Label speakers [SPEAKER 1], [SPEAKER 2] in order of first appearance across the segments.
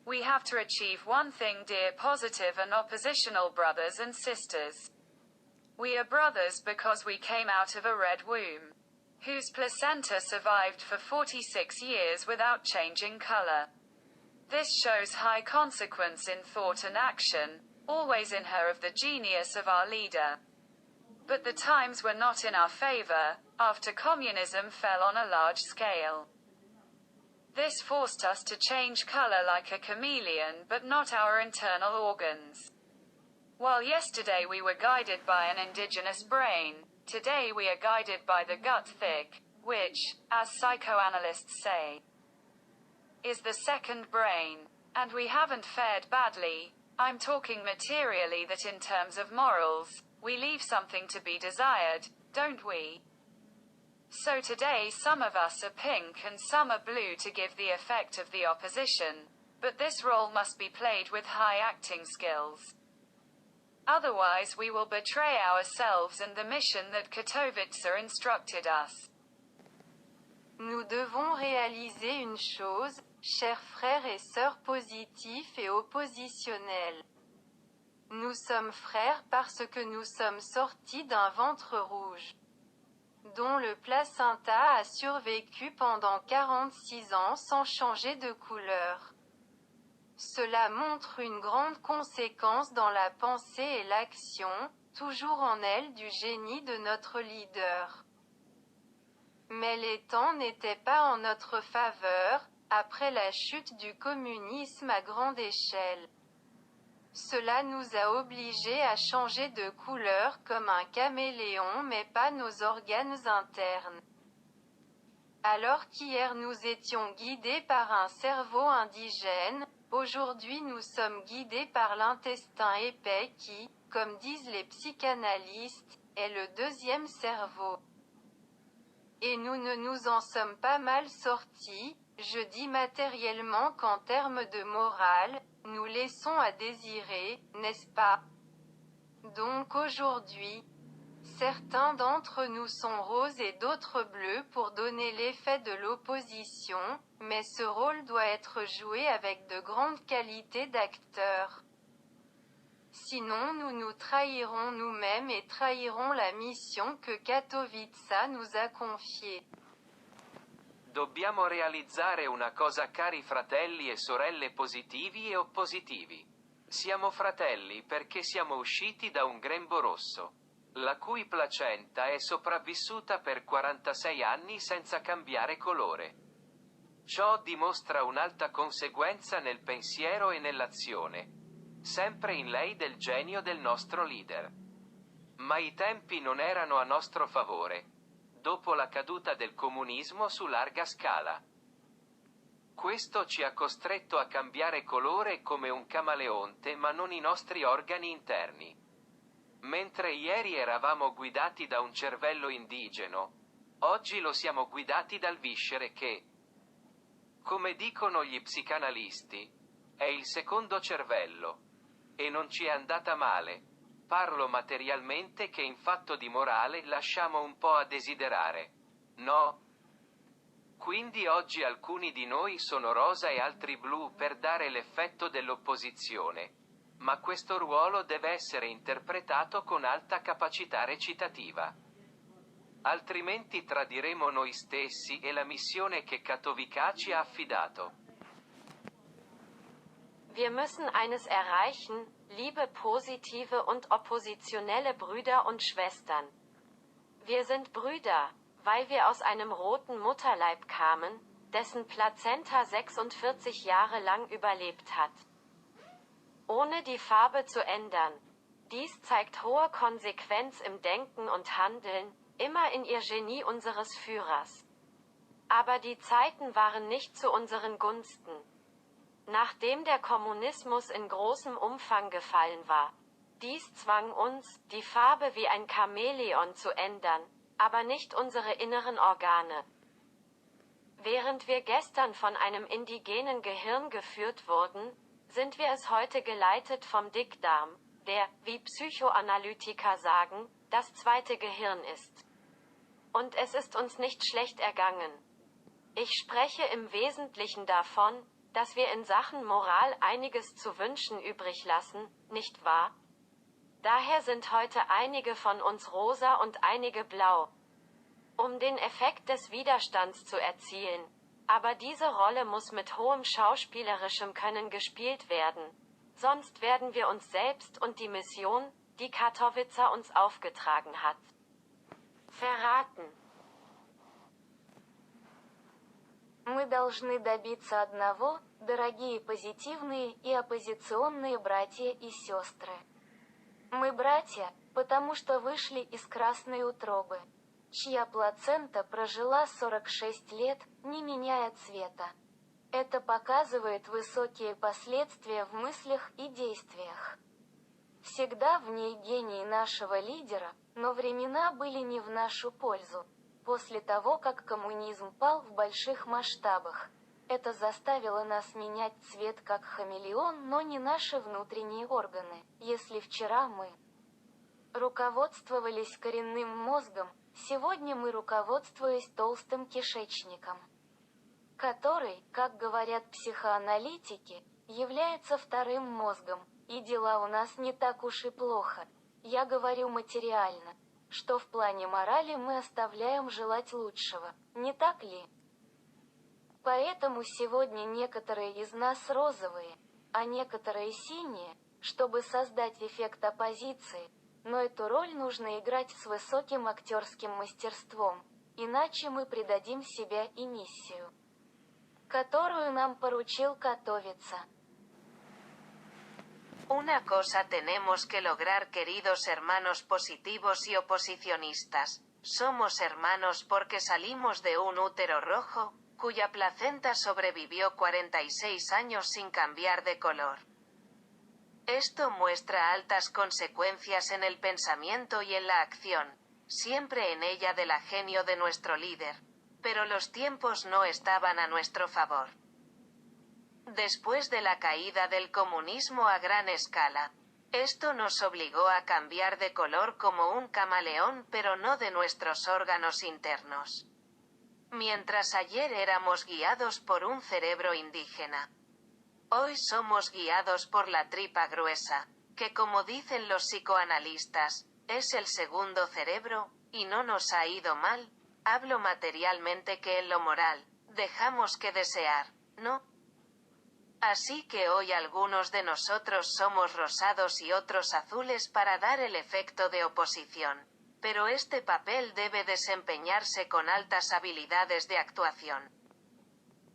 [SPEAKER 1] We have to achieve one thing, dear positive and oppositional brothers and sisters. We are brothers because we came out of a red womb, whose placenta survived for 46 years without changing color. This shows high consequence in thought and action, always in her of the genius of our leader. But the times were not in our favor, after communism fell on a large scale. This forced us to change color like a chameleon, but not our internal organs. While yesterday we were guided by an indigenous brain, today we are guided by the gut thick, which, as psychoanalysts say, is the second brain. And we haven't fared badly. I'm talking materially, that in terms of morals, we leave something to be desired, don't we? So today some of us are pink and some are blue to give the effect of the opposition, but this role must be played with high acting skills. Otherwise we will betray ourselves and the mission that Katowice instructed us.
[SPEAKER 2] Nous devons réaliser une chose, chers frères et sœurs positifs et oppositionnels. Nous sommes frères parce que nous sommes sortis d'un ventre rouge, dont le placenta a survécu pendant 46 ans sans changer de couleur. Cela montre une grande conséquence dans la pensée et l'action, toujours en elle du génie de notre leader. Mais les temps n'étaient pas en notre faveur, après la chute du communisme à grande échelle. Cela nous a obligés à changer de couleur comme un caméléon, mais pas nos organes internes. Alors qu'hier nous étions guidés par un cerveau indigène, aujourd'hui nous sommes guidés par l'intestin épais qui, comme disent les psychanalystes, est le deuxième cerveau. Et nous ne nous en sommes pas mal sortis, je dis matériellement qu'en termes de morale, nous laissons à désirer, n'est-ce pas? Donc aujourd'hui, certains d'entre nous sont roses et d'autres bleus pour donner l'effet de l'opposition, mais ce rôle doit être joué avec de grandes qualités d'acteur. Sinon nous nous trahirons nous-mêmes et trahirons la mission que Katowice nous a confiée.
[SPEAKER 3] Dobbiamo realizzare una cosa, cari fratelli e sorelle positivi e oppositivi. Siamo fratelli perché siamo usciti da un grembo rosso, la cui placenta è sopravvissuta per 46 anni senza cambiare colore. Ciò dimostra un'alta conseguenza nel pensiero e nell'azione, sempre in lei del genio del nostro leader. Ma i tempi non erano a nostro favore, dopo la caduta del comunismo su larga scala. Questo ci ha costretto a cambiare colore come un camaleonte, ma non i nostri organi interni. Mentre ieri eravamo guidati da un cervello indigeno, oggi lo siamo guidati dal viscere che, come dicono gli psicanalisti, è il secondo cervello. E non ci è andata male. Parlo materialmente, che in fatto di morale lasciamo un po' a desiderare. No? Quindi oggi alcuni di noi sono rosa e altri blu per dare l'effetto dell'opposizione. Ma questo ruolo deve essere interpretato con alta capacità recitativa. Altrimenti tradiremo noi stessi e la missione che Katowice ci ha affidato.
[SPEAKER 2] Wir müssen eines erreichen, liebe positive und oppositionelle Brüder und Schwestern. Wir sind Brüder, weil wir aus einem roten Mutterleib kamen, dessen Plazenta 46 Jahre lang überlebt hat. Ohne die Farbe zu ändern. Dies zeigt hohe Konsequenz im Denken und Handeln, immer in ihr Genie unseres Führers. Aber die Zeiten waren nicht zu unseren Gunsten. Nachdem der Kommunismus in großem Umfang gefallen war. Dies zwang uns, die Farbe wie ein Chamäleon zu ändern, aber nicht unsere inneren Organe. Während wir gestern von einem indigenen Gehirn geführt wurden, sind wir es heute geleitet vom Dickdarm, der, wie Psychoanalytiker sagen, das zweite Gehirn ist. Und es ist uns nicht schlecht ergangen. Ich spreche im Wesentlichen davon, dass wir in Sachen Moral einiges zu wünschen übrig lassen, nicht wahr? Daher sind heute einige von uns rosa und einige blau, um den Effekt des Widerstands zu erzielen. Aber diese Rolle muss mit hohem schauspielerischem Können gespielt werden. Sonst werden wir uns selbst und die Mission, die Katowice uns aufgetragen hat, verraten.
[SPEAKER 4] Мы должны добиться одного, дорогие позитивные и оппозиционные братья и сестры. Мы братья, потому что вышли из красной утробы, чья плацента прожила 46 лет, не меняя цвета. Это показывает высокие последствия в мыслях и действиях. Всегда в ней гений нашего лидера, но времена были не в нашу пользу. После того, как коммунизм пал в больших масштабах, это заставило нас менять цвет как хамелеон, но не наши внутренние органы. Если вчера мы руководствовались коренным мозгом, сегодня мы руководствуясь толстым кишечником, который, как говорят психоаналитики, является вторым мозгом, и дела у нас не так уж и плохо. Я говорю материально, что в плане морали мы оставляем желать лучшего, не так ли? Поэтому сегодня некоторые из нас розовые, а некоторые синие, чтобы создать эффект оппозиции, но эту роль нужно играть с высоким актерским мастерством, иначе мы предадим себя и миссию, которую нам поручил Катовица.
[SPEAKER 2] Una cosa tenemos que lograr, queridos hermanos positivos y oposicionistas. Somos hermanos porque salimos de un útero rojo, cuya placenta sobrevivió 46 años sin cambiar de color. Esto muestra altas consecuencias en el pensamiento y en la acción, siempre en ella del genio de nuestro líder. Pero los tiempos no estaban a nuestro favor. Después de la caída del comunismo a gran escala, esto nos obligó a cambiar de color como un camaleón, pero no de nuestros órganos internos. Mientras ayer éramos guiados por un cerebro indígena, hoy somos guiados por la tripa gruesa, que como dicen los psicoanalistas, es el segundo cerebro, y no nos ha ido mal, hablo materialmente que en lo moral, dejamos que desear, ¿no? Así que hoy algunos de nosotros somos rosados y otros azules para dar el efecto de oposición. Pero este papel debe desempeñarse con altas habilidades de actuación.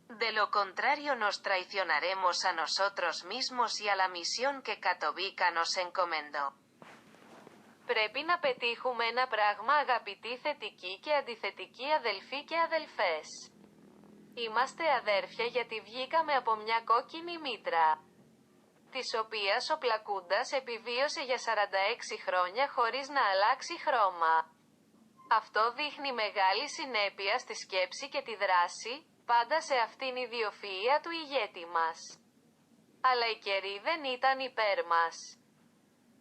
[SPEAKER 2] De lo contrario nos traicionaremos a nosotros mismos y a la misión que Katowice nos encomendó. Πρέπει να πετύχουμε ένα πράγμα, αγαπητοί θετικοί και αντιθετικοί αδελφοί και αδελφές. Είμαστε αδέρφια γιατί βγήκαμε από μια κόκκινη μήτρα, της οποίας ο Πλακούντας επιβίωσε για 46 χρόνια χωρίς να αλλάξει χρώμα. Αυτό δείχνει μεγάλη συνέπεια στη σκέψη και τη δράση, πάντα σε αυτήν η ιδιοφυΐα του ηγέτη μας. Αλλά οι καιροί δεν ήταν υπέρ μας.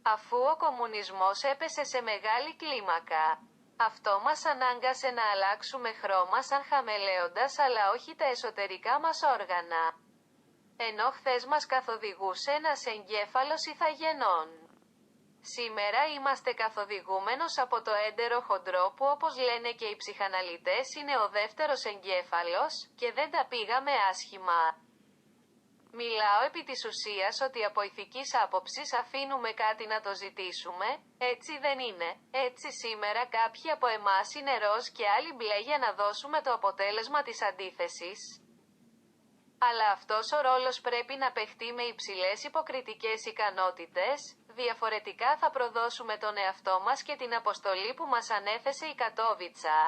[SPEAKER 2] Αφού ο κομμουνισμός έπεσε σε μεγάλη κλίμακα, αυτό μας ανάγκασε να αλλάξουμε χρώμα σαν χαμελέοντας, αλλά όχι τα εσωτερικά μας όργανα. Ενώ χθες μας καθοδηγούσε ένας εγκέφαλος ηθαγενών. Σήμερα είμαστε καθοδηγούμενος από το έντερο χοντρό που, όπως λένε και οι ψυχαναλυτές, είναι ο δεύτερος εγκέφαλος, και δεν τα πήγαμε άσχημα. Μιλάω επί της ουσίας ότι από ηθικής άποψης αφήνουμε κάτι να το ζητήσουμε, έτσι δεν είναι. Έτσι σήμερα κάποιοι από εμάς είναι ροζ και άλλοι μπλε για να δώσουμε το αποτέλεσμα της αντίθεσης. Αλλά αυτός ο ρόλος πρέπει να παιχτεί με υψηλές υποκριτικές ικανότητες, διαφορετικά θα προδώσουμε τον εαυτό μας και την αποστολή που μας ανέθεσε η Κατόβιτσα.